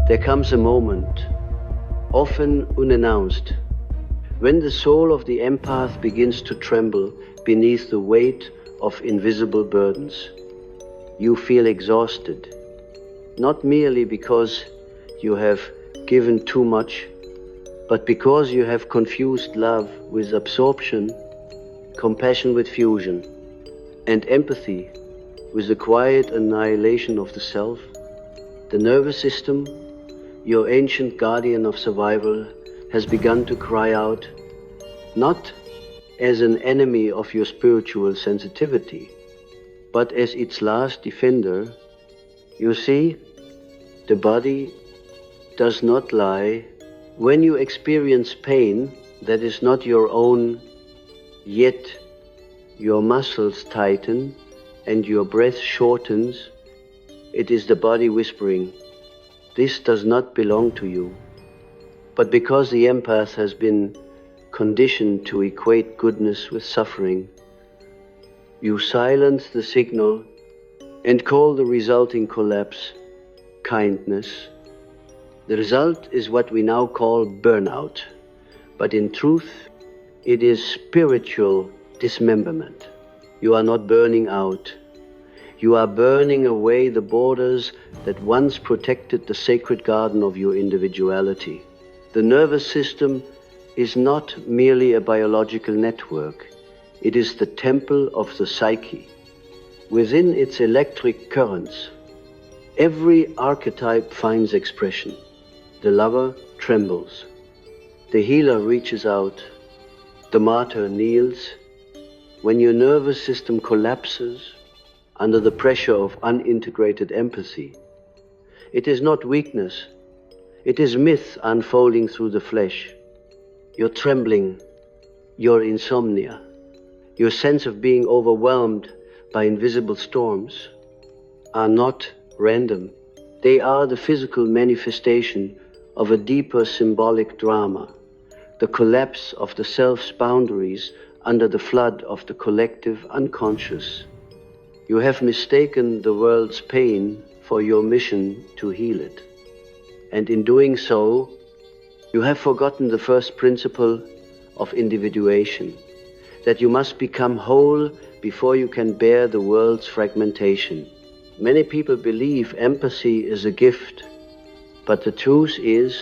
There comes a moment, often unannounced, when the soul of the empath begins to tremble beneath the weight of invisible burdens. You feel exhausted, not merely because you have given too much, but because you have confused love with absorption, compassion with fusion, and empathy with the quiet annihilation of the self. The nervous system, your ancient guardian of survival, has begun to cry out, not as an enemy of your spiritual sensitivity, but as its last defender. You see, the body does not lie. When you experience pain that is not your own, yet your muscles tighten and your breath shortens, it is the body whispering, this does not belong to you. But because the empath has been conditioned to equate goodness with suffering, you silence the signal and call the resulting collapse kindness. The result is what we now call burnout, but in truth, it is spiritual dismemberment. You are not burning out. You are burning away the borders that once protected the sacred garden of your individuality. The nervous system is not merely a biological network. It is the temple of the psyche. Within its electric currents, every archetype finds expression. The lover trembles. The healer reaches out. The martyr kneels. When your nervous system collapses under the pressure of unintegrated empathy, it is not weakness. It is myth unfolding through the flesh. Your trembling, your insomnia, your sense of being overwhelmed by invisible storms are not random. They are the physical manifestation of a deeper symbolic drama, the collapse of the self's boundaries under the flood of the collective unconscious. You have mistaken the world's pain for your mission to heal it. And in doing so, you have forgotten the first principle of individuation, that you must become whole before you can bear the world's fragmentation. Many people believe empathy is a gift, but the truth is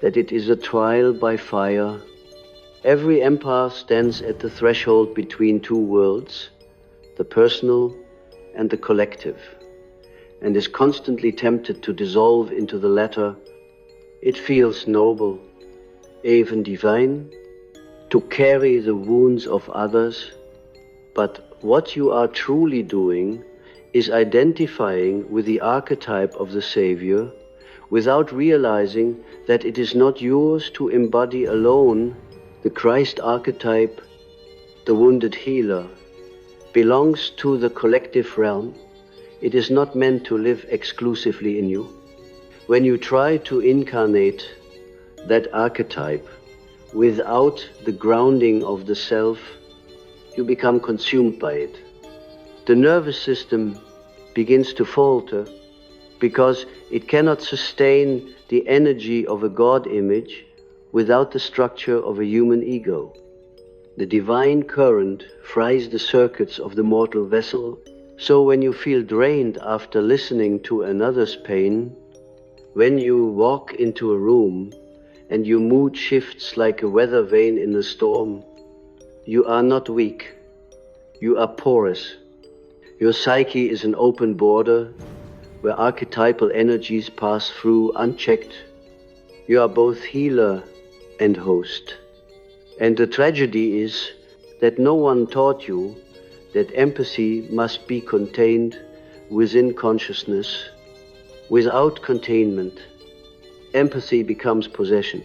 that it is a trial by fire. Every empath stands at the threshold between two worlds, the personal and the collective, and is constantly tempted to dissolve into the latter. It feels noble, even divine, to carry the wounds of others, but what you are truly doing is identifying with the archetype of the Savior without realizing that it is not yours to embody alone. The Christ archetype, the wounded healer, belongs to the collective realm. It is not meant to live exclusively in you. When you try to incarnate that archetype without the grounding of the self, you become consumed by it. The nervous system begins to falter because it cannot sustain the energy of a God image without the structure of a human ego. The divine current fries the circuits of the mortal vessel, so when you feel drained after listening to another's pain, when you walk into a room and your mood shifts like a weather vane in a storm, you are not weak, you are porous. Your psyche is an open border where archetypal energies pass through unchecked. You are both healer and host. And the tragedy is that no one taught you that empathy must be contained within consciousness. Without containment, empathy becomes possession.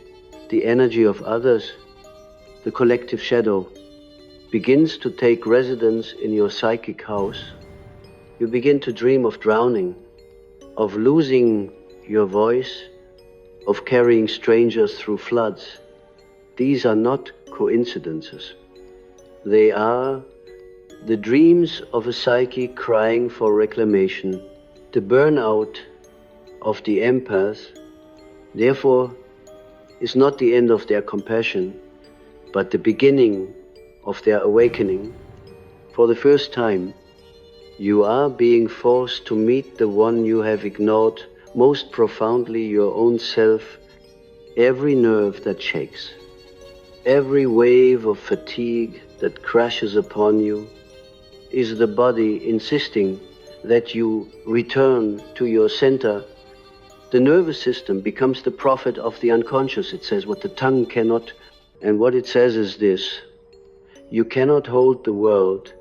The energy of others, the collective shadow, begins to take residence in your psychic house. You begin to dream of drowning, of losing your voice, of carrying strangers through floods. These are not coincidences. They are the dreams of a psyche crying for reclamation. The burnout of the empath Therefore, is not the end of their compassion, but the beginning of their awakening. For the first time, you are being forced to meet the one you have ignored most profoundly, your own self. Every nerve that shakes, every wave of fatigue that crashes upon you is the body insisting that you return to your center. The nervous system becomes the prophet of the unconscious. It says what the tongue cannot, and what it says is this: you cannot hold the world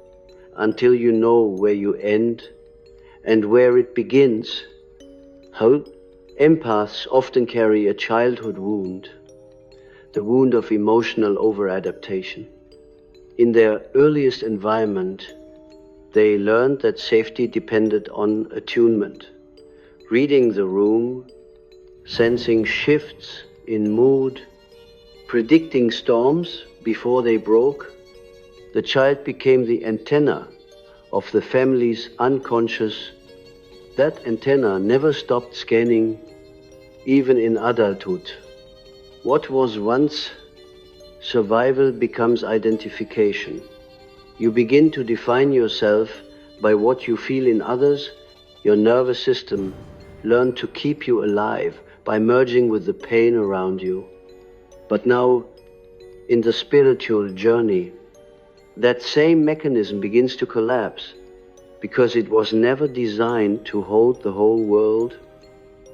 until you know where you end and where it begins. How empaths often carry a childhood wound, the wound of emotional over-adaptation. In their earliest environment, they learned that safety depended on attunement, reading the room, sensing shifts in mood, predicting storms before they broke. The child became the antenna of the family's unconscious. That antenna never stopped scanning, even in adulthood. What was once survival becomes identification. You begin to define yourself by what you feel in others. Your nervous system learned to keep you alive by merging with the pain around you. But now, in the spiritual journey, that same mechanism begins to collapse because it was never designed to hold the whole world.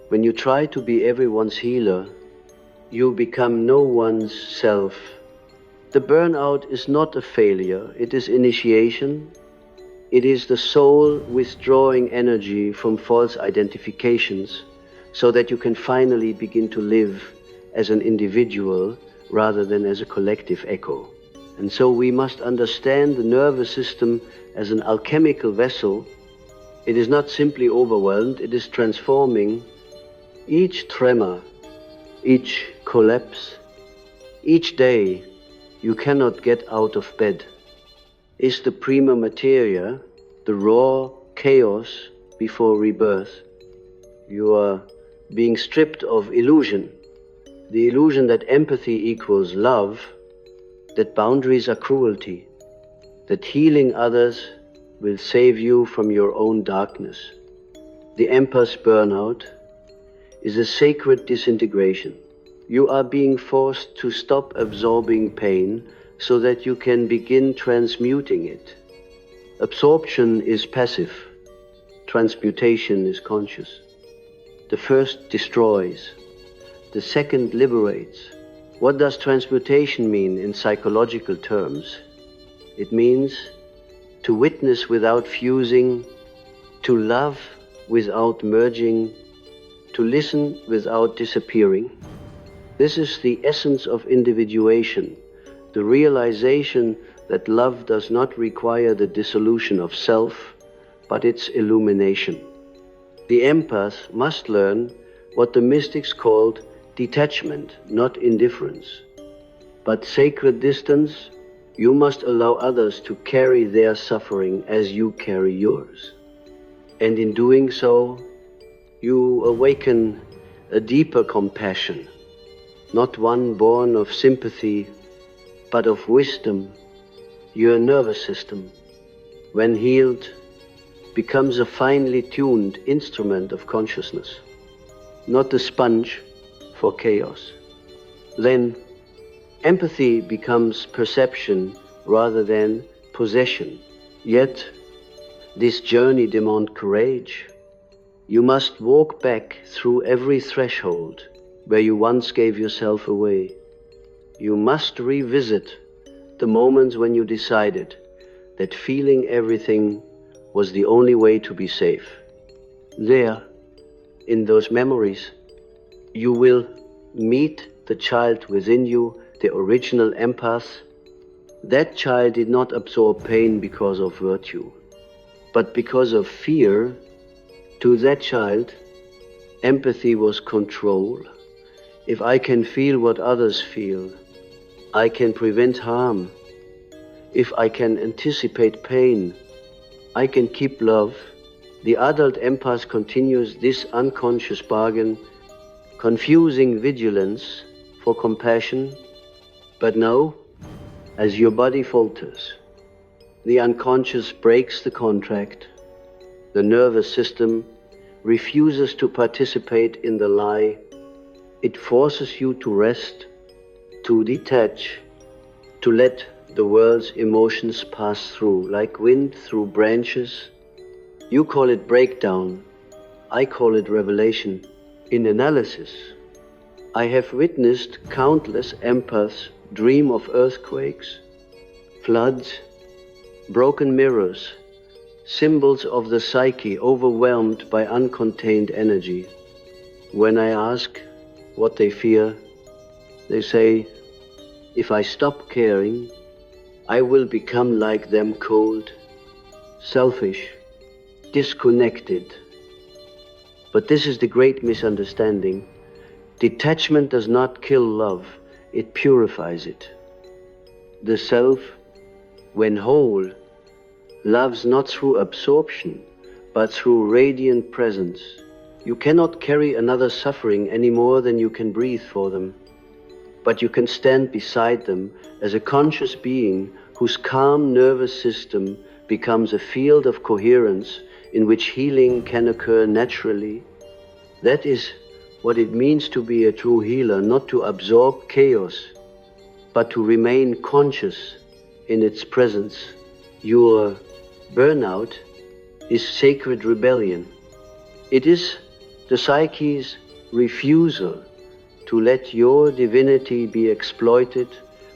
When you try to be everyone's healer, you become no one's self. The burnout is not a failure, it is initiation. It is the soul withdrawing energy from false identifications so that you can finally begin to live as an individual rather than as a collective echo. And so we must understand the nervous system as an alchemical vessel. It is not simply overwhelmed, it is transforming. Each tremor, each collapse, each day you cannot get out of bed is the prima materia, the raw chaos before rebirth. You are being stripped of illusion, the illusion that empathy equals love, that boundaries are cruelty, that healing others will save you from your own darkness. The empath burnout is a sacred disintegration. You are being forced to stop absorbing pain so that you can begin transmuting it. Absorption is passive, transmutation is conscious. The first destroys, the second liberates. What does transmutation mean in psychological terms? It means to witness without fusing, to love without merging, to listen without disappearing. This is the essence of individuation, the realization that love does not require the dissolution of self, but its illumination. The empath must learn what the mystics called detachment, not indifference, but sacred distance. You must allow others to carry their suffering as you carry yours. And in doing so, you awaken a deeper compassion, not one born of sympathy, but of wisdom. Your nervous system, when healed, becomes a finely tuned instrument of consciousness, not a sponge for chaos. Then empathy becomes perception rather than possession. Yet this journey demands courage. You must walk back through every threshold where you once gave yourself away. You must revisit the moments when you decided that feeling everything was the only way to be safe. There, in those memories, you will meet the child within you, the original empath. That child did not absorb pain because of virtue, but because of fear. To that child, empathy was control. If I can feel what others feel, I can prevent harm. If I can anticipate pain, I can keep love. The adult empath continues this unconscious bargain, confusing vigilance for compassion. But now, as your body falters, the unconscious breaks the contract, the nervous system refuses to participate in the lie, it forces you to rest, to detach, to let the world's emotions pass through, like wind through branches. You call it breakdown, I call it revelation. In analysis, I have witnessed countless empaths dream of earthquakes, floods, broken mirrors, symbols of the psyche overwhelmed by uncontained energy. When I ask what they fear, they say, if I stop caring, I will become like them, cold, selfish, disconnected. But this is the great misunderstanding. Detachment does not kill love, it purifies it. The self, when whole, loves not through absorption, but through radiant presence. You cannot carry another suffering any more than you can breathe for them. But you can stand beside them as a conscious being whose calm nervous system becomes a field of coherence in which healing can occur naturally. That is what it means to be a true healer, not to absorb chaos, but to remain conscious in its presence. Your burnout is sacred rebellion. It is the psyche's refusal to let your divinity be exploited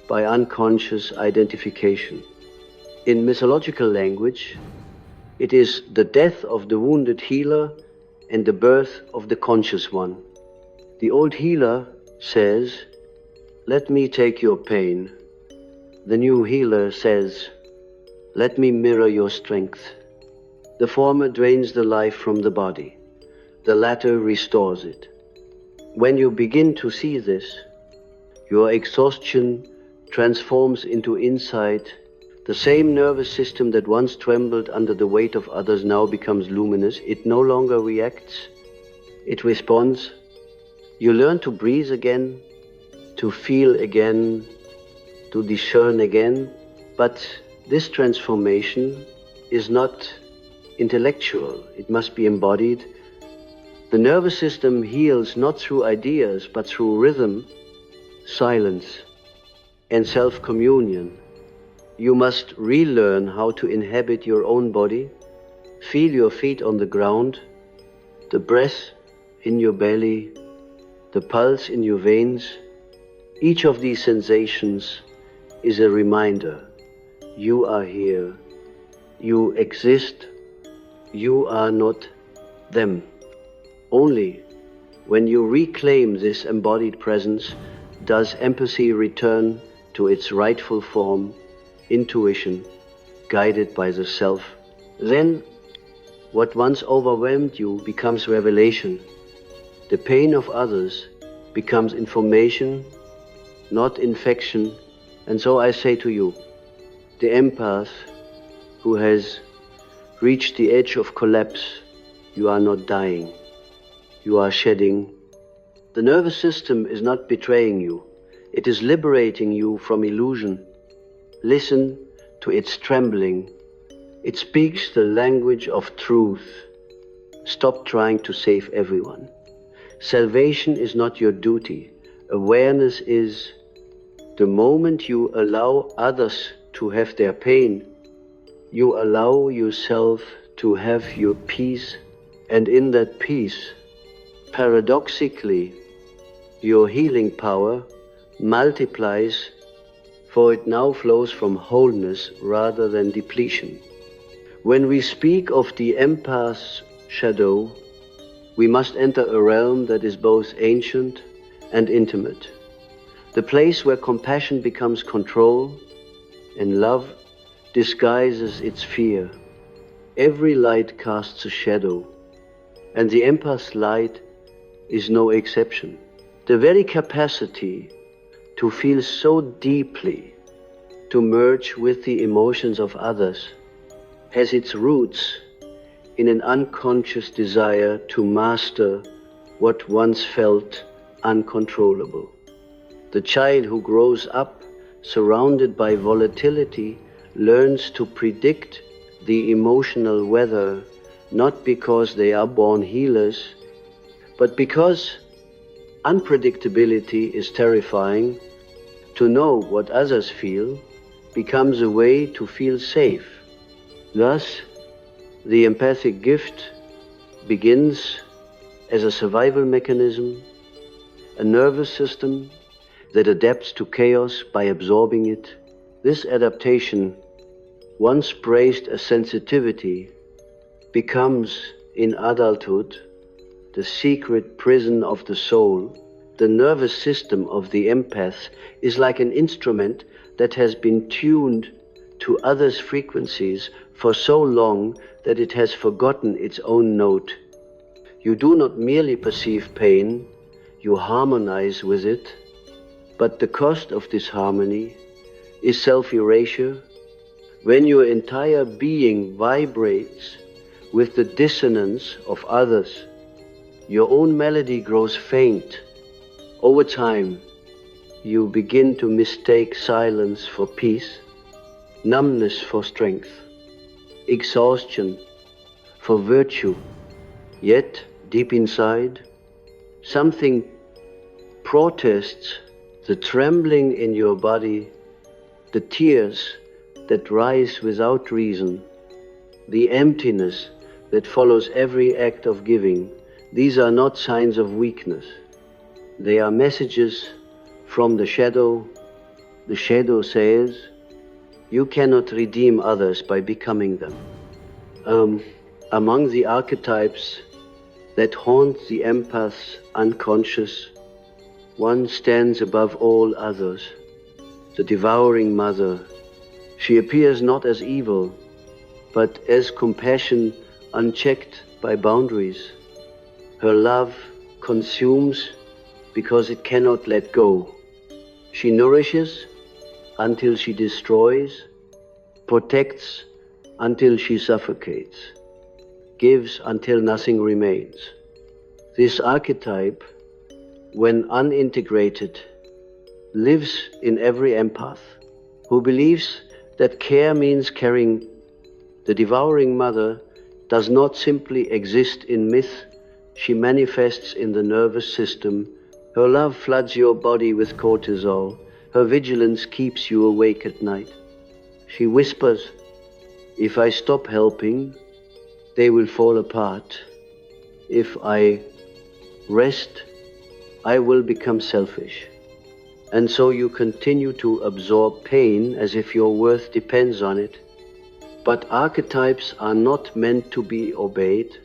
by unconscious identification. In mythological language, it is the death of the wounded healer and the birth of the conscious one. The old healer says, let me take your pain. The new healer says, let me mirror your strength. The former drains the life from the body. The latter restores it. When you begin to see this, your exhaustion transforms into insight. The same nervous system that once trembled under the weight of others now becomes luminous. It no longer reacts, it responds. You learn to breathe again, to feel again, to discern again. But this transformation is not intellectual, it must be embodied. The nervous system heals not through ideas, but through rhythm, silence, and self-communion. You must relearn how to inhabit your own body, feel your feet on the ground, the breath in your belly, the pulse in your veins. Each of these sensations is a reminder. You are here, you exist, you are not them. Only when you reclaim this embodied presence does empathy return to its rightful form, intuition, guided by the self. Then what once overwhelmed you becomes revelation. The pain of others becomes information, not infection. And so I say to you, the empath who has reached the edge of collapse, you are not dying. You are shedding. The nervous system is not betraying you. It is liberating you from illusion. Listen to its trembling. It speaks the language of truth. Stop trying to save everyone. Salvation is not your duty. Awareness is. The moment you allow others to have their pain, you allow yourself to have your peace, and in that peace, paradoxically, your healing power multiplies, for it now flows from wholeness rather than depletion. When we speak of the empath's shadow, we must enter a realm that is both ancient and intimate, the place where compassion becomes control and love disguises its fear. Every light casts a shadow, and the empath's light is no exception. The very capacity to feel so deeply, to merge with the emotions of others, has its roots in an unconscious desire to master what once felt uncontrollable. The child who grows up surrounded by volatility learns to predict the emotional weather, not because they are born healers, but because unpredictability is terrifying. To know what others feel becomes a way to feel safe. Thus, the empathic gift begins as a survival mechanism, a nervous system that adapts to chaos by absorbing it. This adaptation, once praised as sensitivity, becomes in adulthood the secret prison of the soul. The nervous system of the empath is like an instrument that has been tuned to others' frequencies for so long that it has forgotten its own note. You do not merely perceive pain, you harmonize with it, but the cost of this harmony is self-erasure. When your entire being vibrates with the dissonance of others, your own melody grows faint. Over time, you begin to mistake silence for peace, numbness for strength, exhaustion for virtue. Yet, deep inside, something protests the trembling in your body, the tears that rise without reason, the emptiness that follows every act of giving. These are not signs of weakness. They are messages from the shadow. The shadow says, you cannot redeem others by becoming them. Among the archetypes that haunt the empath's unconscious, one stands above all others, the devouring mother. She appears not as evil, but as compassion unchecked by boundaries. Her love consumes because it cannot let go. She nourishes until she destroys, protects until she suffocates, gives until nothing remains. This archetype, when unintegrated, lives in every empath who believes that care means caring. The devouring mother does not simply exist in myth, she manifests in the nervous system. Her love floods your body with cortisol. Her vigilance keeps you awake at night. She whispers, if I stop helping, they will fall apart. If I rest, I will become selfish. And so you continue to absorb pain as if your worth depends on it. But archetypes are not meant to be obeyed.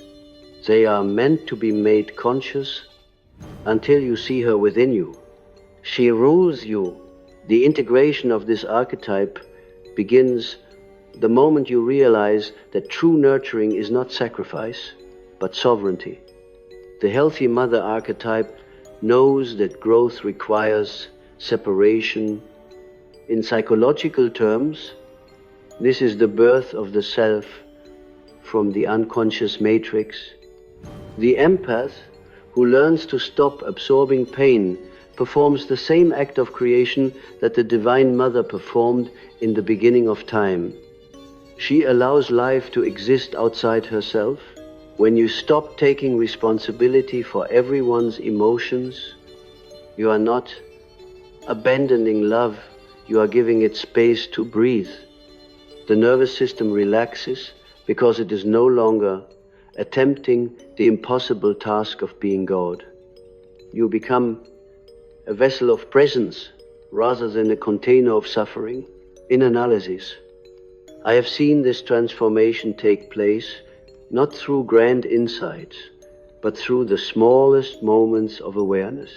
They are meant to be made conscious until you see her within you. She rules you. The integration of this archetype begins the moment you realize that true nurturing is not sacrifice, but sovereignty. The healthy mother archetype knows that growth requires separation. In psychological terms, this is the birth of the self from the unconscious matrix. The empath who learns to stop absorbing pain performs the same act of creation that the Divine Mother performed in the beginning of time. She allows life to exist outside herself. When you stop taking responsibility for everyone's emotions, you are not abandoning love, you are giving it space to breathe. The nervous system relaxes because it is no longer attempting the impossible task of being God. You become a vessel of presence rather than a container of suffering. In analysis, I have seen this transformation take place not through grand insights, but through the smallest moments of awareness.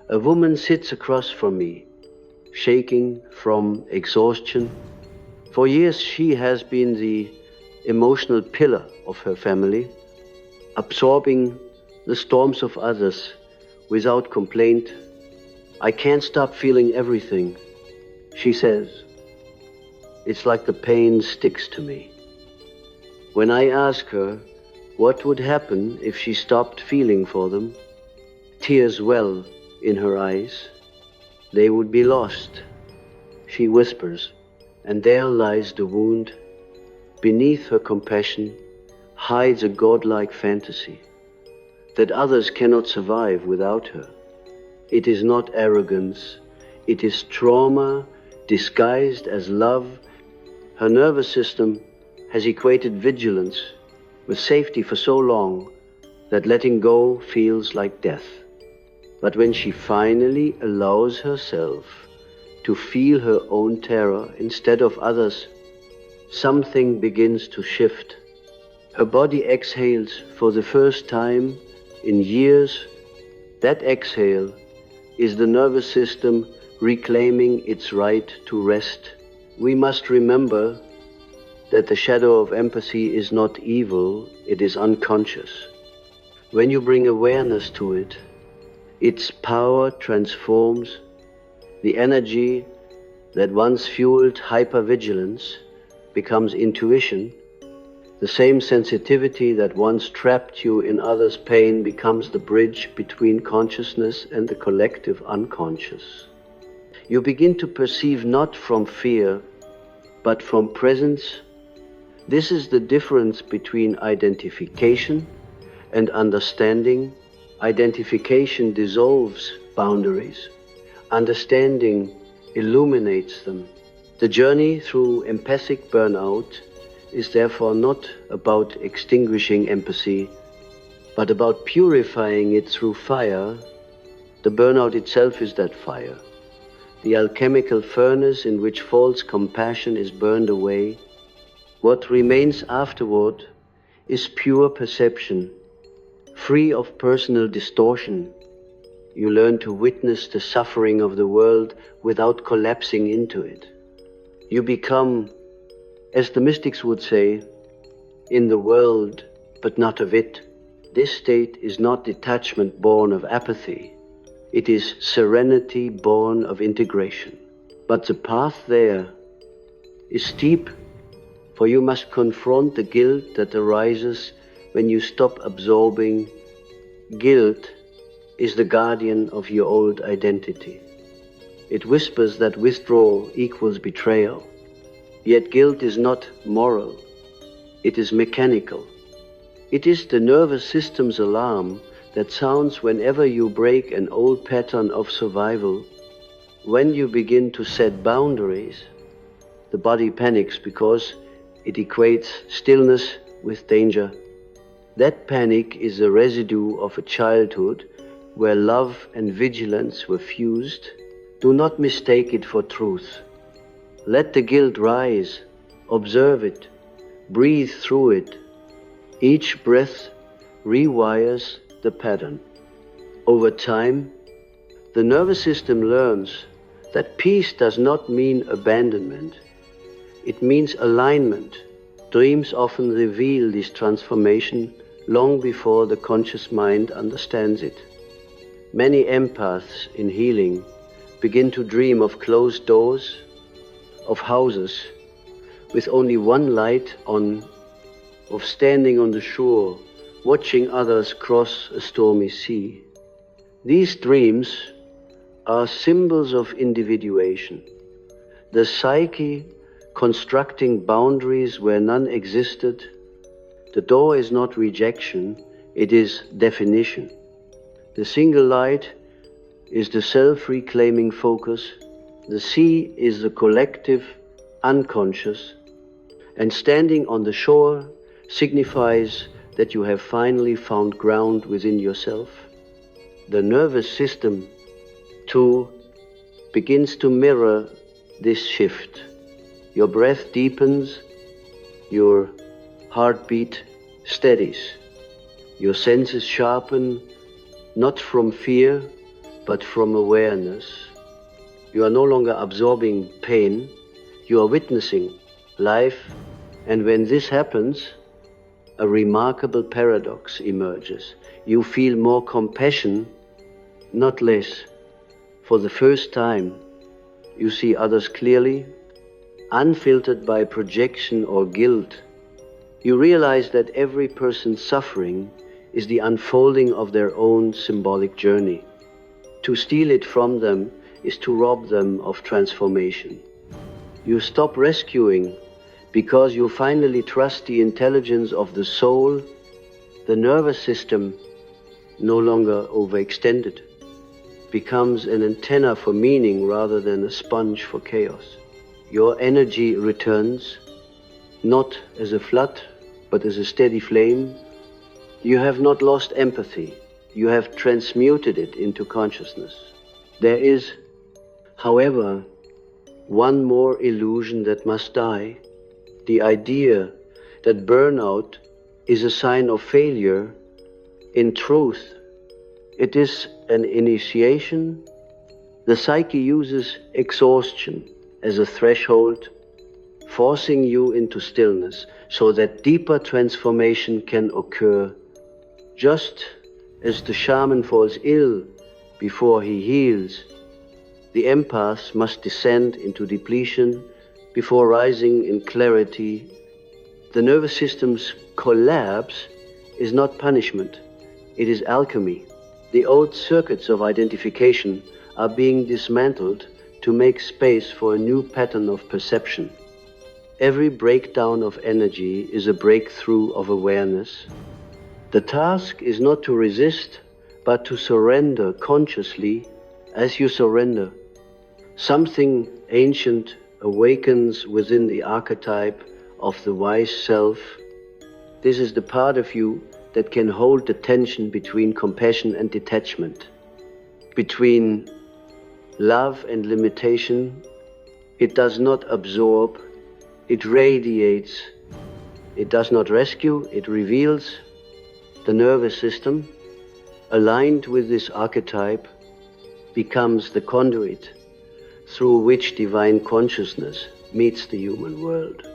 A woman sits across from me, shaking from exhaustion. For years she has been the emotional pillar of her family, absorbing the storms of others without complaint. I can't stop feeling everything, she says. It's like the pain sticks to me. When I ask her what would happen if she stopped feeling for them, Tears well in her eyes. They would be lost, she whispers, and there lies the wound. Beneath her compassion hides a godlike fantasy that others cannot survive without her. It is not arrogance, it is trauma disguised as love. Her nervous system has equated vigilance with safety for so long that letting go feels like death. But when she finally allows herself to feel her own terror instead of others, something begins to shift. Her body exhales for the first time in years. That exhale is the nervous system reclaiming its right to rest. We must remember that the shadow of empathy is not evil, it is unconscious. When you bring awareness to it, its power transforms. The energy that once fueled hypervigilance becomes intuition. The same sensitivity that once trapped you in others' pain becomes the bridge between consciousness and the collective unconscious. You begin to perceive not from fear, but from presence. This is the difference between identification and understanding. Identification dissolves boundaries. Understanding illuminates them. The journey through empathic burnout is therefore not about extinguishing empathy, but about purifying it through fire. The burnout itself is that fire, the alchemical furnace in which false compassion is burned away. What remains afterward is pure perception, free of personal distortion. You learn to witness the suffering of the world without collapsing into it. You become, as the mystics would say, in the world, but not of it. This state is not detachment born of apathy. It is serenity born of integration. But the path there is steep, for you must confront the guilt that arises when you stop absorbing. Guilt is the guardian of your old identity. It whispers that withdrawal equals betrayal. Yet guilt is not moral, it is mechanical. It is the nervous system's alarm that sounds whenever you break an old pattern of survival. When you begin to set boundaries, the body panics because it equates stillness with danger. That panic is the residue of a childhood where love and vigilance were fused. Do not mistake it for truth. Let the guilt rise, observe it, breathe through it. Each breath rewires the pattern. Over time, the nervous system learns that peace does not mean abandonment. It means alignment. Dreams often reveal this transformation long before the conscious mind understands it. Many empaths in healing begin to dream of closed doors, of houses with only one light on, of standing on the shore, watching others cross a stormy sea. These dreams are symbols of individuation, the psyche constructing boundaries where none existed. The door is not rejection, it is definition. The single light is the self-reclaiming focus. The sea is the collective unconscious, and standing on the shore signifies that you have finally found ground within yourself. The nervous system, too, begins to mirror this shift. Your breath deepens, your heartbeat steadies, your senses sharpen, not from fear, but from awareness. You are no longer absorbing pain, you are witnessing life, and when this happens, a remarkable paradox emerges. You feel more compassion, not less. For the first time, you see others clearly, unfiltered by projection or guilt. You realize that every person's suffering is the unfolding of their own symbolic journey. To steal it from them is to rob them of transformation. You stop rescuing because you finally trust the intelligence of the soul, the nervous system, no longer overextended, becomes an antenna for meaning rather than a sponge for chaos. Your energy returns, not as a flood, but as a steady flame. You have not lost empathy, you have transmuted it into consciousness. There is, however, one more illusion that must die, the idea that burnout is a sign of failure. In truth, it is an initiation. The psyche uses exhaustion as a threshold, forcing you into stillness so that deeper transformation can occur. Just as the shaman falls ill before he heals, the empaths must descend into depletion before rising in clarity. The nervous system's collapse is not punishment, it is alchemy. The old circuits of identification are being dismantled to make space for a new pattern of perception. Every breakdown of energy is a breakthrough of awareness. The task is not to resist, but to surrender consciously. As you surrender, something ancient awakens within the archetype of the wise self. This is the part of you that can hold the tension between compassion and detachment, between love and limitation. It does not absorb, it radiates. It does not rescue, it reveals. The nervous system, aligned with this archetype, becomes the conduit through which divine consciousness meets the human world.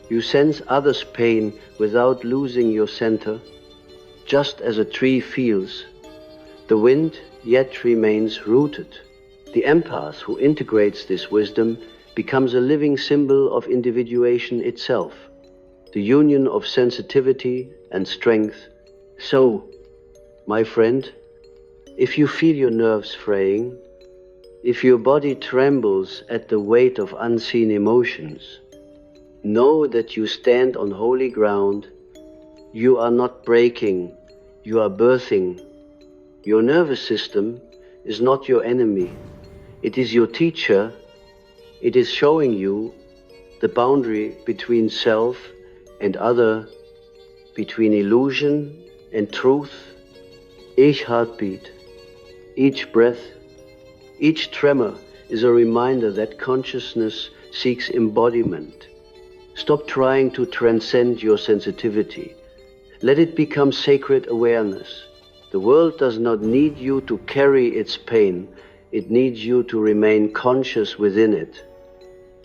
You sense others' pain without losing your center, just as a tree feels. The wind yet remains rooted. The empath who integrates this wisdom becomes a living symbol of individuation itself, the union of sensitivity and strength. So, my friend, if you feel your nerves fraying, if your body trembles at the weight of unseen emotions, know that you stand on holy ground. You are not breaking, you are birthing. Your nervous system is not your enemy. It is your teacher. It is showing you the boundary between self and other, between illusion and truth. Each heartbeat, each breath, each tremor is a reminder that consciousness seeks embodiment. Stop trying to transcend your sensitivity. Let it become sacred awareness. The world does not need you to carry its pain. It needs you to remain conscious within it.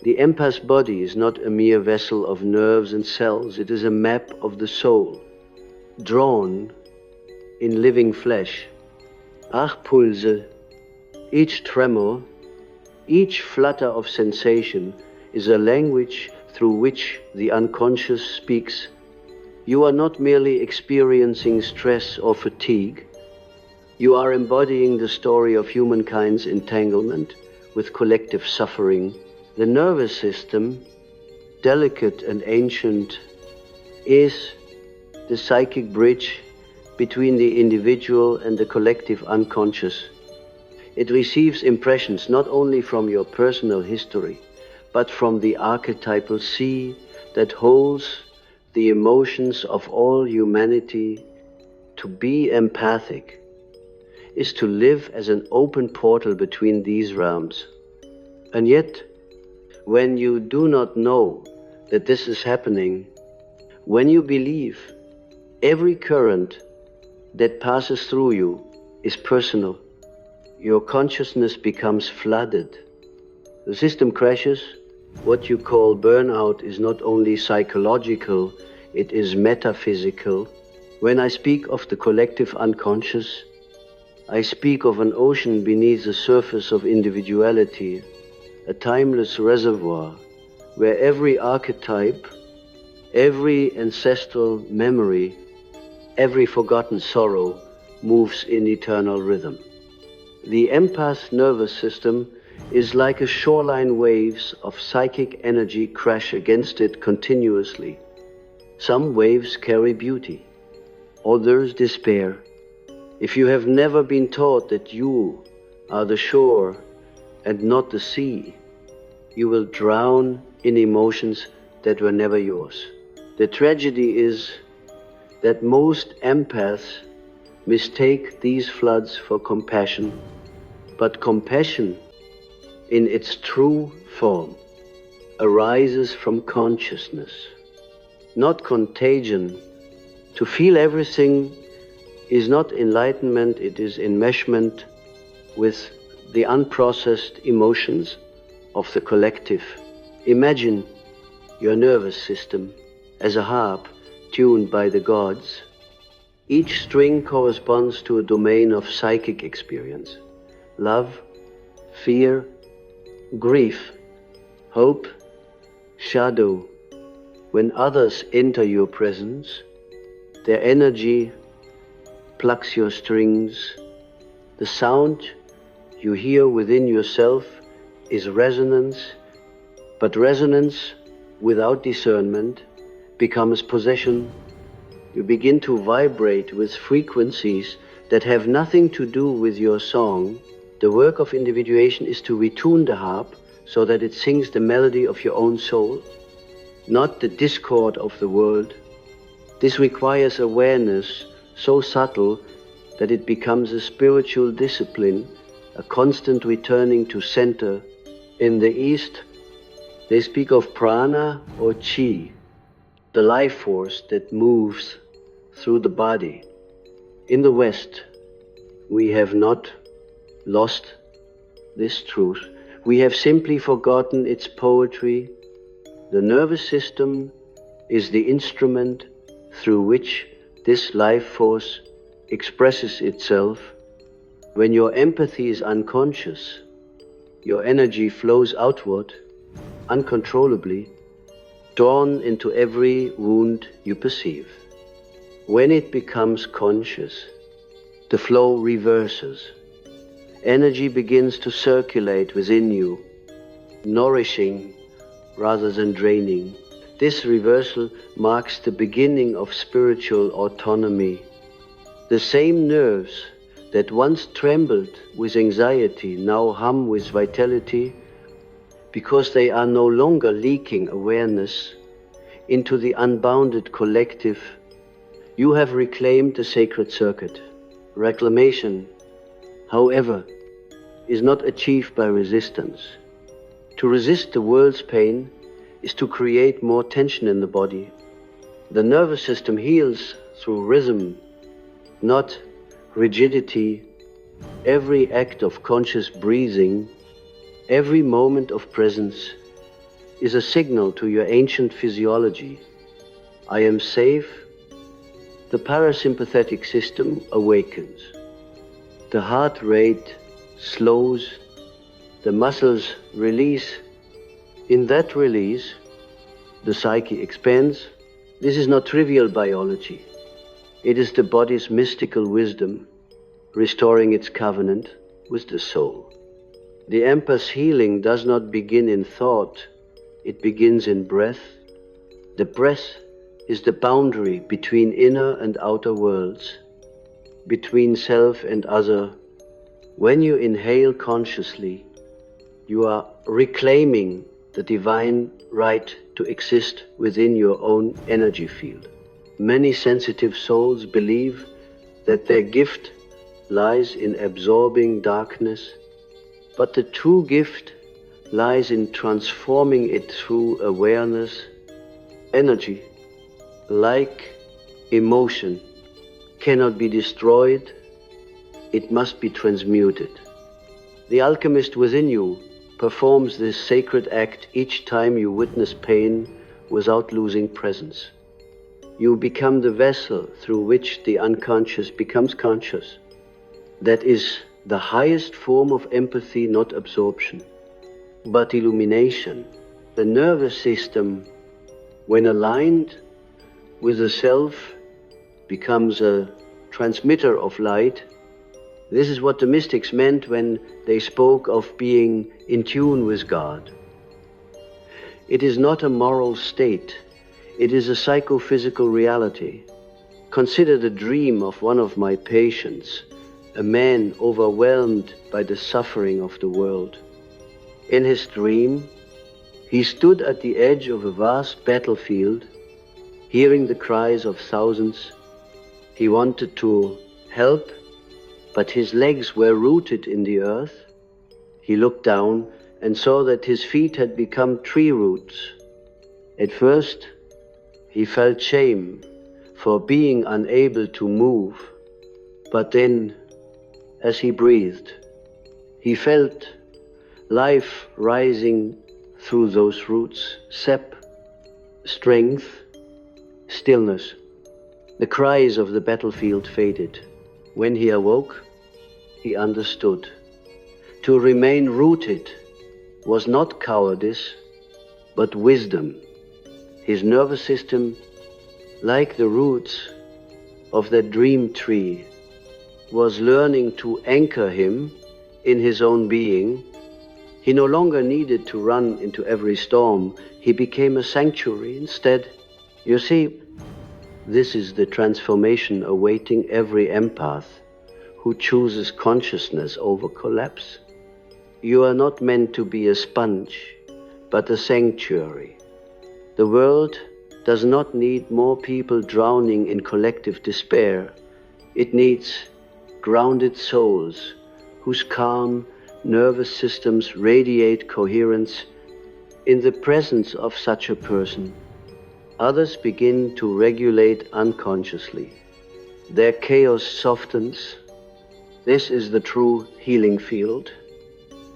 The empath's body is not a mere vessel of nerves and cells. It is a map of the soul, drawn in living flesh. Achpulse, each tremor, each flutter of sensation is a language through which the unconscious speaks. You are not merely experiencing stress or fatigue. You are embodying the story of humankind's entanglement with collective suffering. The nervous system, delicate and ancient, is the psychic bridge between the individual and the collective unconscious. It receives impressions not only from your personal history, but from the archetypal sea that holds the emotions of all humanity. To be empathic is to live as an open portal between these realms. And yet, when you do not know that this is happening, when you believe every current that passes through you is personal, your consciousness becomes flooded. The system crashes. What you call burnout is not only psychological, it is metaphysical. When I speak of the collective unconscious, I speak of an ocean beneath the surface of individuality, a timeless reservoir where every archetype, every ancestral memory every forgotten sorrow moves in eternal rhythm. The empath nervous system is like a shoreline waves of psychic energy crash against it continuously. Some waves carry beauty, others despair. If you have never been taught that you are the shore and not the sea, you will drown in emotions that were never yours. The tragedy is that most empaths mistake these floods for compassion, but compassion in its true form arises from consciousness, not contagion. To feel everything is not enlightenment, it is enmeshment with the unprocessed emotions of the collective. Imagine your nervous system as a harp tuned by the gods. Each string corresponds to a domain of psychic experience: love, fear, grief, hope, shadow. When others enter your presence, their energy plucks your strings. The sound you hear within yourself is resonance, but resonance without discernment becomes possession. You begin to vibrate with frequencies that have nothing to do with your song. The work of individuation is to retune the harp so that it sings the melody of your own soul, not the discord of the world. This requires awareness so subtle that it becomes a spiritual discipline, a constant returning to center. In the East, they speak of prana or chi, the life force that moves through the body. In the West, we have not lost this truth. We have simply forgotten its poetry. The nervous system is the instrument through which this life force expresses itself. When your empathy is unconscious, your energy flows outward uncontrollably, drawn into every wound you perceive. When it becomes conscious, the flow reverses. Energy begins to circulate within you, nourishing rather than draining. This reversal marks the beginning of spiritual autonomy. The same nerves that once trembled with anxiety now hum with vitality, because they are no longer leaking awareness into the unbounded collective. You have reclaimed the sacred circuit. Reclamation, however, is not achieved by resistance. To resist the world's pain is to create more tension in the body. The nervous system heals through rhythm, not rigidity. Every act of conscious breathing, every moment of presence is a signal to your ancient physiology. I am safe. The parasympathetic system awakens. The heart rate slows. The muscles release. In that release, the psyche expands. This is not trivial biology. It is the body's mystical wisdom restoring its covenant with the soul. The empath's healing does not begin in thought, it begins in breath. The breath is the boundary between inner and outer worlds, between self and other. When you inhale consciously, you are reclaiming the divine right to exist within your own energy field. Many sensitive souls believe that their gift lies in absorbing darkness, but the true gift lies in transforming it through awareness. Energy, like emotion, cannot be destroyed, it must be transmuted. The alchemist within you performs this sacred act each time you witness pain without losing presence. You become the vessel through which the unconscious becomes conscious. That is the highest form of empathy, not absorption, but illumination. The nervous system, when aligned with the self, becomes a transmitter of light. This is what the mystics meant when they spoke of being in tune with God. It is not a moral state. It is a psychophysical reality. Consider the dream of one of my patients, a man overwhelmed by the suffering of the world. In his dream, he stood at the edge of a vast battlefield, hearing the cries of thousands. He wanted to help, but his legs were rooted in the earth. He looked down and saw that his feet had become tree roots. At first, he felt shame for being unable to move, but then, as he breathed, he felt life rising through those roots, sap, strength, stillness. The cries of the battlefield faded. When he awoke, he understood. To remain rooted was not cowardice, but wisdom. His nervous system, like the roots of that dream tree, was learning to anchor him in his own being. He no longer needed to run into every storm. He became a sanctuary instead. You see, this is the transformation awaiting every empath who chooses consciousness over collapse. You are not meant to be a sponge, but a sanctuary. The world does not need more people drowning in collective despair. It needs grounded souls whose calm nervous systems radiate coherence. In the presence of such a person, others begin to regulate unconsciously. Their chaos softens. This is the true healing field.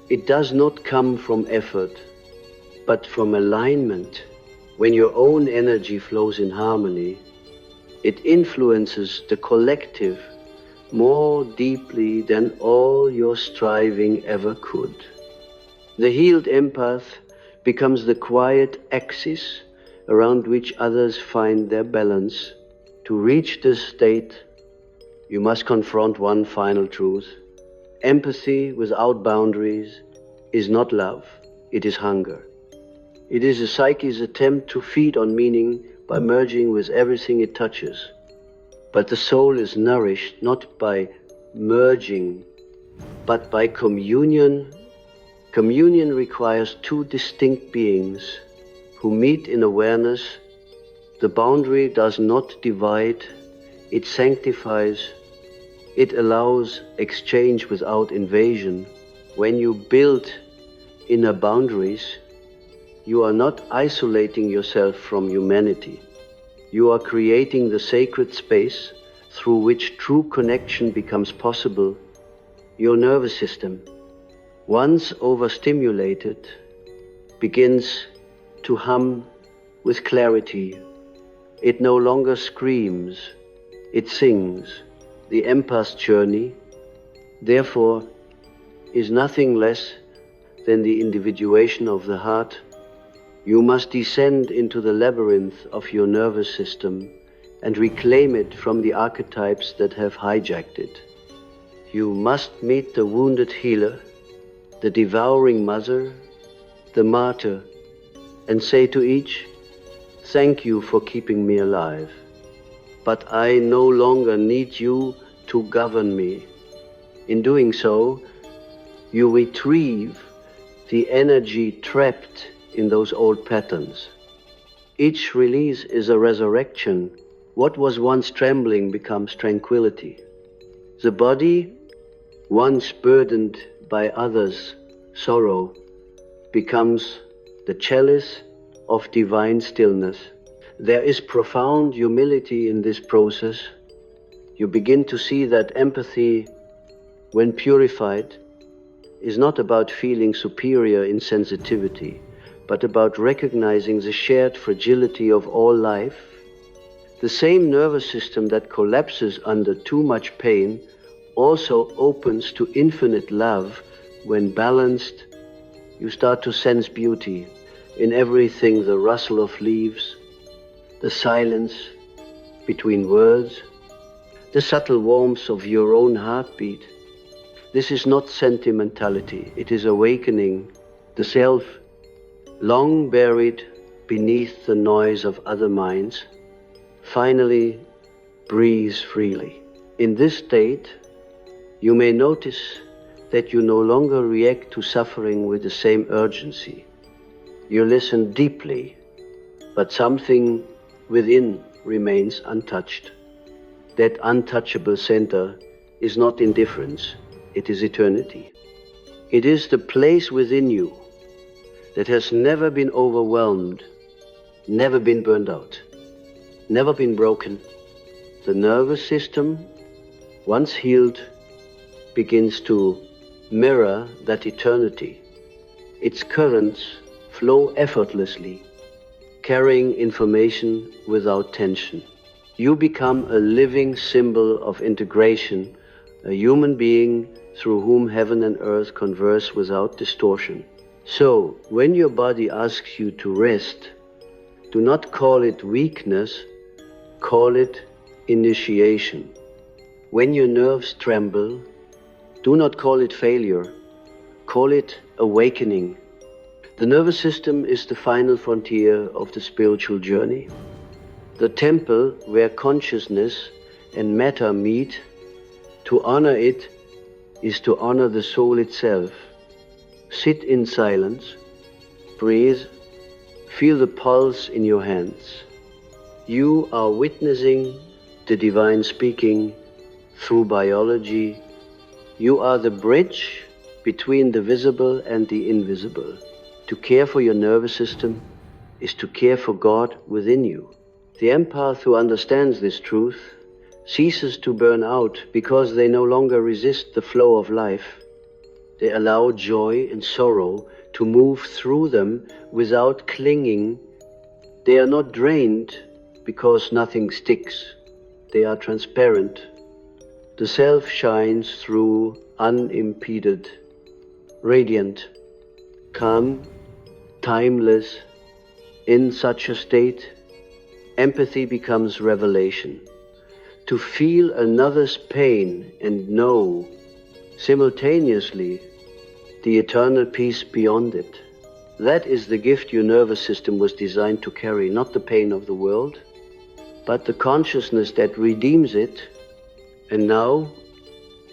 It does not come from effort, but from alignment. When your own energy flows in harmony, it influences the collective more deeply than all your striving ever could. The healed empath becomes the quiet axis around which others find their balance. To reach this state, you must confront one final truth. Empathy without boundaries is not love, it is hunger. It is the psyche's attempt to feed on meaning by merging with everything it touches. But the soul is nourished not by merging, but by communion. Communion requires two distinct beings who meet in awareness. The boundary does not divide, it sanctifies. It allows exchange without invasion. When you build inner boundaries, you are not isolating yourself from humanity. You are creating the sacred space through which true connection becomes possible. Your nervous system, once overstimulated, begins to hum with clarity. It no longer screams, it sings. The empath's journey, therefore, is nothing less than the individuation of the heart. You must descend into the labyrinth of your nervous system and reclaim it from the archetypes that have hijacked it. You must meet the wounded healer, the devouring mother, the martyr, and say to each, "Thank you for keeping me alive. But I no longer need you to govern me." In doing so, you retrieve the energy trapped in those old patterns. Each release is a resurrection. What was once trembling becomes tranquility. The body, once burdened by others' sorrow, becomes the chalice of divine stillness. There is profound humility in this process. You begin to see that empathy, when purified, is not about feeling superior in sensitivity, but about recognizing the shared fragility of all life. The same nervous system that collapses under too much pain also opens to infinite love. When balanced, you start to sense beauty in everything: the rustle of leaves, the silence between words, the subtle warmth of your own heartbeat. This is not sentimentality, it is awakening the self long buried beneath the noise of other minds. Finally, breathe freely. In this state, you may notice that you no longer react to suffering with the same urgency. You listen deeply, but something within remains untouched. That untouchable center is not indifference, it is eternity. It is the place within you that has never been overwhelmed, never been burned out, never been broken. The nervous system, once healed, begins to mirror that eternity. Its currents flow effortlessly, carrying information without tension. You become a living symbol of integration, a human being through whom heaven and earth converse without distortion. So, when your body asks you to rest, do not call it weakness, call it initiation. When your nerves tremble, do not call it failure, call it awakening. The nervous system is the final frontier of the spiritual journey. The temple where consciousness and matter meet. To honor it is to honor the soul itself. Sit in silence, breathe, feel the pulse in your hands. You are witnessing the divine speaking through biology. You are the bridge between the visible and the invisible. To care for your nervous system is to care for God within you. The empath who understands this truth ceases to burn out because they no longer resist the flow of life. They allow joy and sorrow to move through them without clinging. They are not drained because nothing sticks. They are transparent. The self shines through unimpeded, radiant, calm, timeless. In such a state, empathy becomes revelation. To feel another's pain and know simultaneously the eternal peace beyond it. That is the gift your nervous system was designed to carry, not the pain of the world, but the consciousness that redeems it. And now,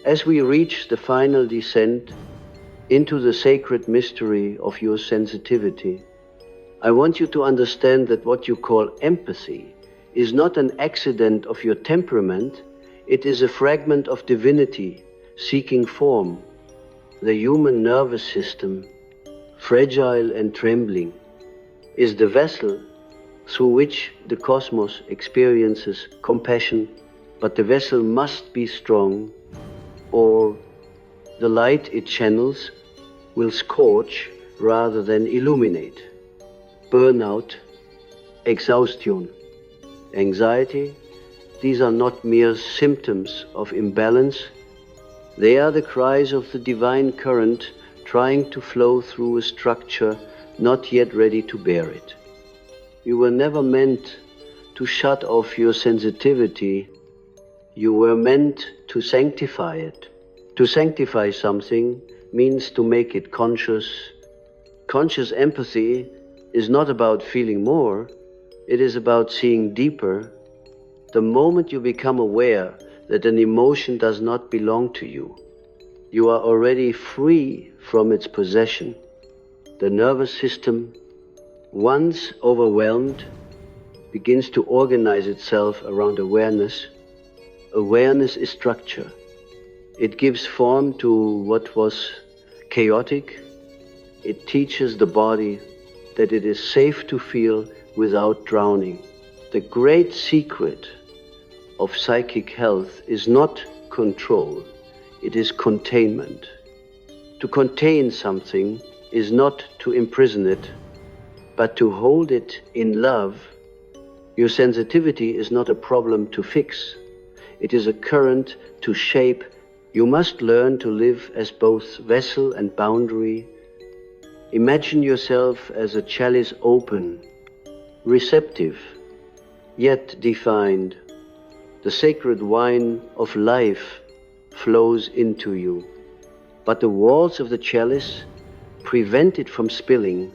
as we reach the final descent into the sacred mystery of your sensitivity, I want you to understand that what you call empathy is not an accident of your temperament, it is a fragment of divinity seeking form. The human nervous system, fragile and trembling, is the vessel through which the cosmos experiences compassion, but the vessel must be strong, or the light it channels will scorch rather than illuminate. Burnout, exhaustion, anxiety, these are not mere symptoms of imbalance. They are the cries of the divine current trying to flow through a structure not yet ready to bear it. You were never meant to shut off your sensitivity. You were meant to sanctify it. To sanctify something means to make it conscious. Conscious empathy is not about feeling more, it is about seeing deeper. The moment you become aware that an emotion does not belong to you, you are already free from its possession. The nervous system, once overwhelmed, begins to organize itself around awareness. Awareness is structure. It gives form to what was chaotic. It teaches the body that it is safe to feel without drowning. The great secret of psychic health is not control, it is containment. To contain something is not to imprison it, but to hold it in love. Your sensitivity is not a problem to fix, it is a current to shape. You must learn to live as both vessel and boundary. Imagine yourself as a chalice open, receptive, yet defined. The sacred wine of life flows into you, but the walls of the chalice prevent it from spilling.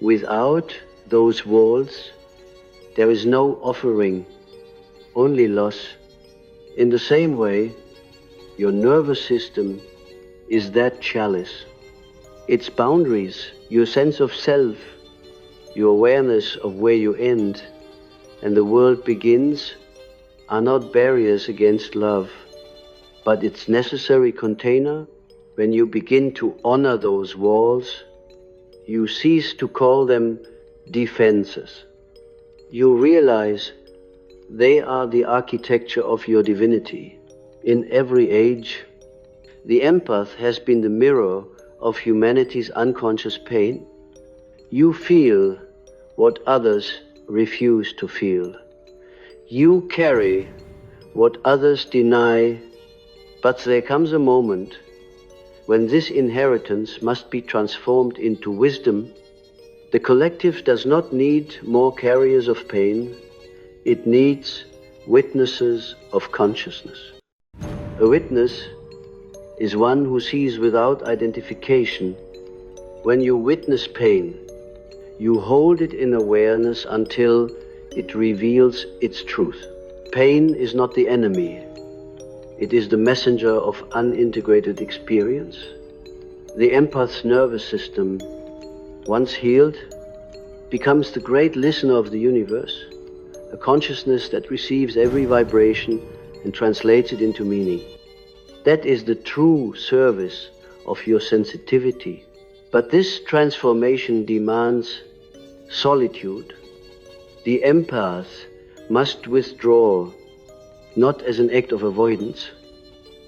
Without those walls, there is no offering, only loss. In the same way, your nervous system is that chalice. Its boundaries, your sense of self, your awareness of where you end and the world begins, are not barriers against love, but its necessary container. When you begin to honor those walls, you cease to call them defenses. You realize they are the architecture of your divinity. In every age, the empath has been the mirror of humanity's unconscious pain. You feel what others refuse to feel. You carry what others deny, but there comes a moment when this inheritance must be transformed into wisdom. The collective does not need more carriers of pain, it needs witnesses of consciousness. A witness is one who sees without identification. When you witness pain, you hold it in awareness until it reveals its truth. Pain is not the enemy. It is the messenger of unintegrated experience. The empath's nervous system, once healed, becomes the great listener of the universe, a consciousness that receives every vibration and translates it into meaning. That is the true service of your sensitivity. But this transformation demands solitude. The empath must withdraw, not as an act of avoidance,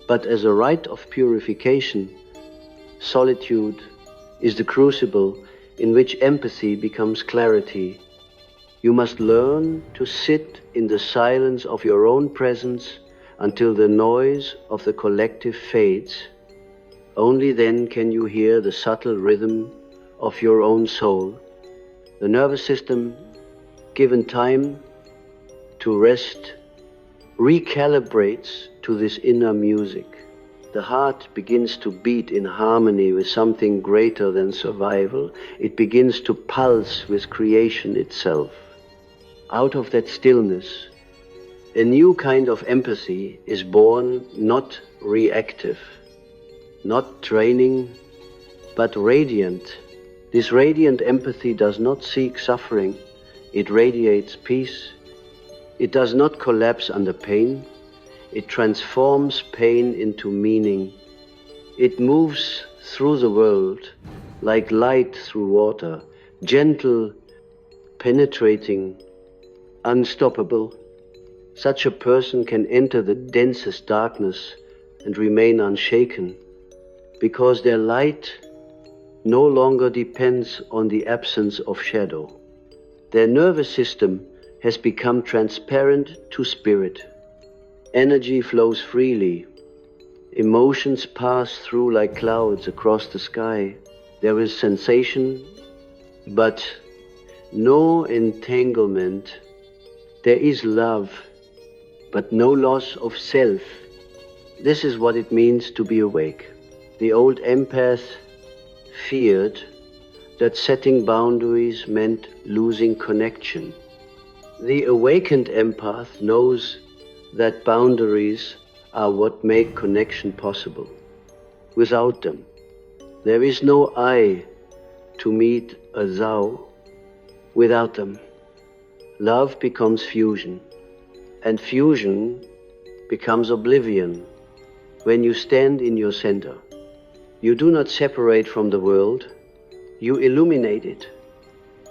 but as a rite of purification. Solitude is the crucible in which empathy becomes clarity. You must learn to sit in the silence of your own presence until the noise of the collective fades. Only then can you hear the subtle rhythm of your own soul. The nervous system, given time to rest, recalibrates to this inner music. The heart begins to beat in harmony with something greater than survival. It begins to pulse with creation itself. Out of that stillness, a new kind of empathy is born, not reactive, not training, but radiant. This radiant empathy does not seek suffering. It radiates peace. It does not collapse under pain. It transforms pain into meaning. It moves through the world like light through water, gentle, penetrating, unstoppable. Such a person can enter the densest darkness and remain unshaken, because their light no longer depends on the absence of shadow. Their nervous system has become transparent to spirit. Energy flows freely. Emotions pass through like clouds across the sky. There is sensation, but no entanglement. There is love, but no loss of self. This is what it means to be awake. The old empath feared that setting boundaries meant losing connection. The awakened empath knows that boundaries are what make connection possible. Without them, there is no I to meet a thou. Without them, love becomes fusion, and fusion becomes oblivion. When you stand in your center, you do not separate from the world, you illuminate it.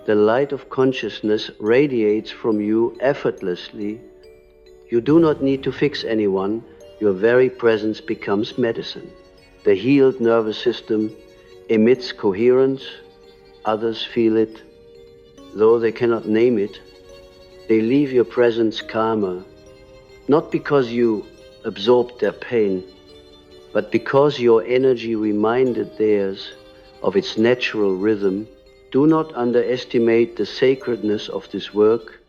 The light of consciousness radiates from you effortlessly. You do not need to fix anyone. Your very presence becomes medicine. The healed nervous system emits coherence. Others feel it, though they cannot name it. They leave your presence calmer, not because you absorbed their pain, but because your energy reminded theirs of its natural rhythm. Do not underestimate the sacredness of this work.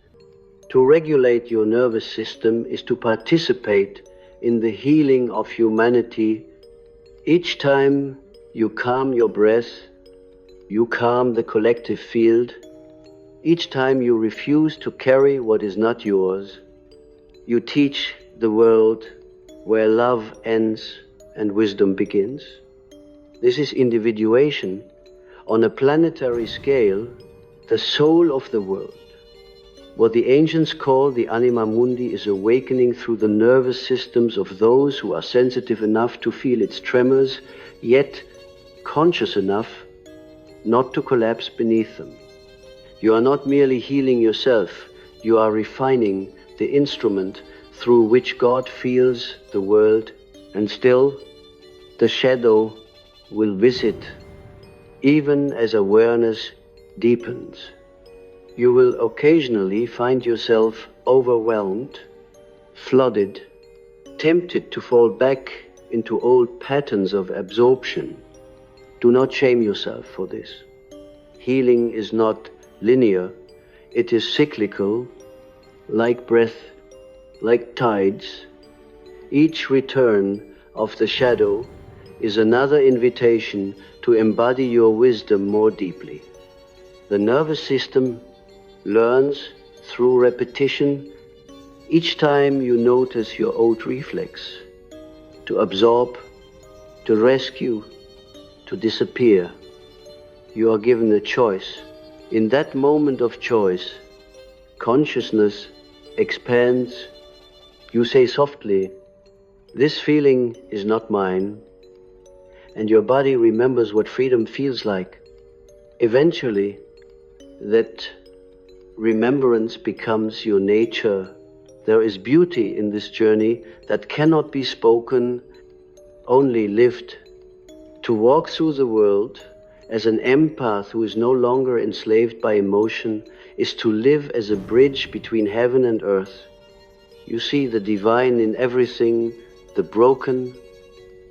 To regulate your nervous system is to participate in the healing of humanity. Each time you calm your breath, you calm the collective field. Each time you refuse to carry what is not yours, you teach the world where love ends and wisdom begins. This is individuation on a planetary scale, the soul of the world. What the ancients call the anima mundi is awakening through the nervous systems of those who are sensitive enough to feel its tremors, yet conscious enough not to collapse beneath them. You are not merely healing yourself, you are refining the instrument through which God feels the world, and still the shadow will visit even as awareness deepens. You will occasionally find yourself overwhelmed, flooded, tempted to fall back into old patterns of absorption. Do not shame yourself for this. Healing is not linear, it is cyclical, like breath, like tides. Each return of the shadow is another invitation to embody your wisdom more deeply. The nervous system learns through repetition. Each time you notice your old reflex, to absorb, to rescue, to disappear, you are given a choice. In that moment of choice, consciousness expands. You say softly, "This feeling is not mine," and your body remembers what freedom feels like. Eventually, that remembrance becomes your nature. There is beauty in this journey that cannot be spoken, only lived. To walk through the world as an empath who is no longer enslaved by emotion is to live as a bridge between heaven and earth. You see the divine in everything, the broken,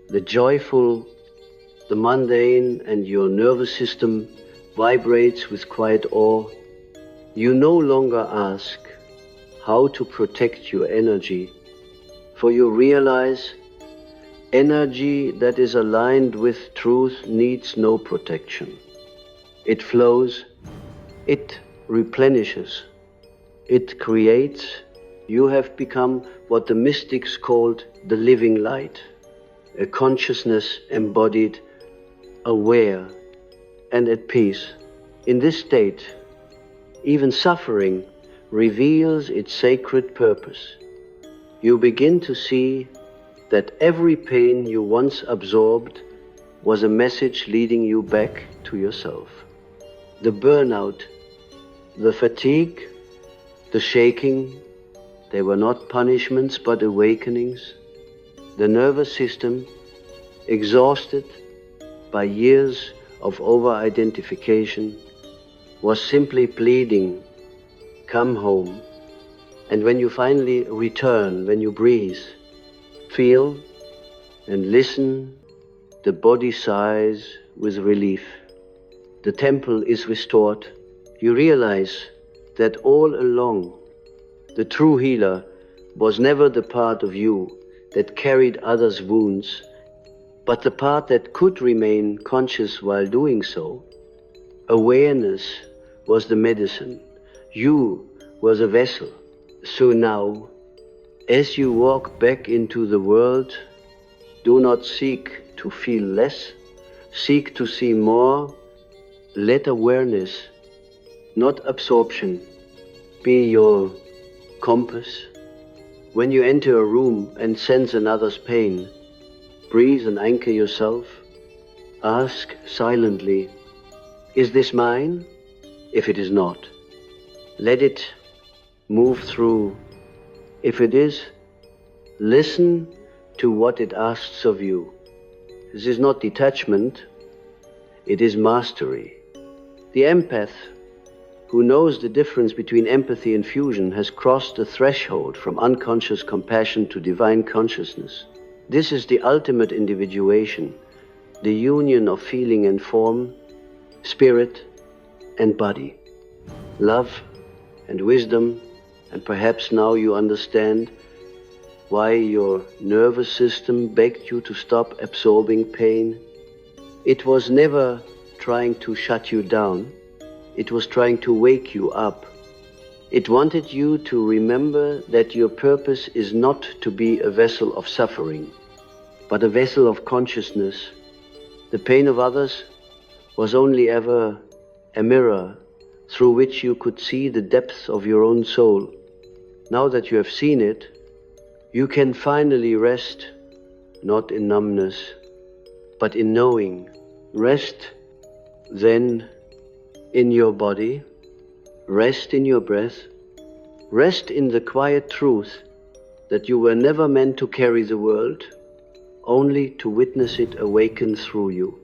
the joyful, the mundane, and your nervous system vibrates with quiet awe. You no longer ask how to protect your energy, for you realize energy that is aligned with truth needs no protection. It flows, it replenishes, it creates. You have become what the mystics called the living light, a consciousness embodied, aware, and at peace. In this state, even suffering reveals its sacred purpose. You begin to see that every pain you once absorbed was a message leading you back to yourself. The burnout, the fatigue, the shaking, they were not punishments but awakenings. The nervous system, exhausted by years of over-identification, was simply pleading, "Come home." And when you finally return, when you breathe, feel and listen, the body sighs with relief. The temple is restored. You realize that all along, the true healer was never the part of you that carried others' wounds, but the part that could remain conscious while doing so. Awareness was the medicine. You was a vessel. So now, as you walk back into the world, do not seek to feel less, seek to see more. Let awareness, not absorption, be your compass. When you enter a room and sense another's pain, breathe and anchor yourself. Ask silently, "Is this mine?" If it is not, let it move through. If it is, listen to what it asks of you. This is not detachment, it is mastery. The empath who knows the difference between empathy and fusion has crossed the threshold from unconscious compassion to divine consciousness. This is the ultimate individuation, the union of feeling and form, spirit and body, love and wisdom And perhaps now you understand why your nervous system begged you to stop absorbing pain. It was never trying to shut you down. It was trying to wake you up. It wanted you to remember that your purpose is not to be a vessel of suffering, but a vessel of consciousness. The pain of others was only ever a mirror through which you could see the depths of your own soul. Now that you have seen it, you can finally rest, not in numbness, but in knowing. Rest then in your body, rest in your breath, rest in the quiet truth that you were never meant to carry the world, only to witness it awaken through you.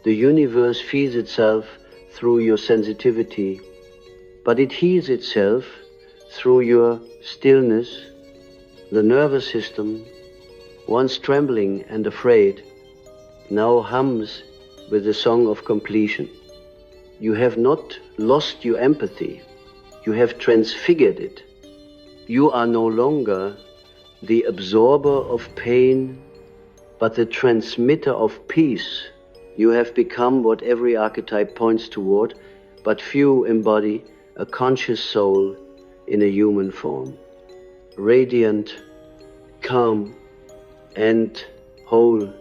The universe feeds itself through your sensitivity, but it heals itself through your stillness. The nervous system, once trembling and afraid, now hums with the song of completion. You have not lost your empathy, you have transfigured it. You are no longer the absorber of pain, but the transmitter of peace. You have become what every archetype points toward, but few embody a conscious soul in a human form. Radiant, calm, and whole.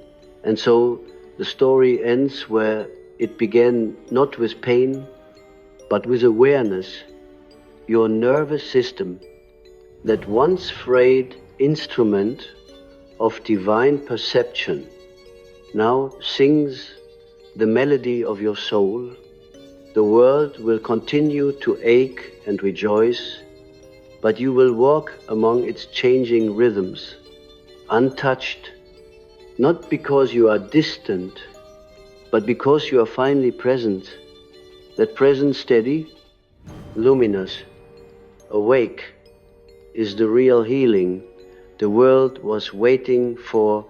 And so the story ends where it began not with pain, but with awareness. Your nervous system, that once frayed instrument of divine perception, now sings the melody of your soul. The world will continue to ache and rejoice, but you will walk among its changing rhythms, untouched, not because you are distant, but because you are finally present. That presence steady, luminous, awake, is the real healing the world was waiting for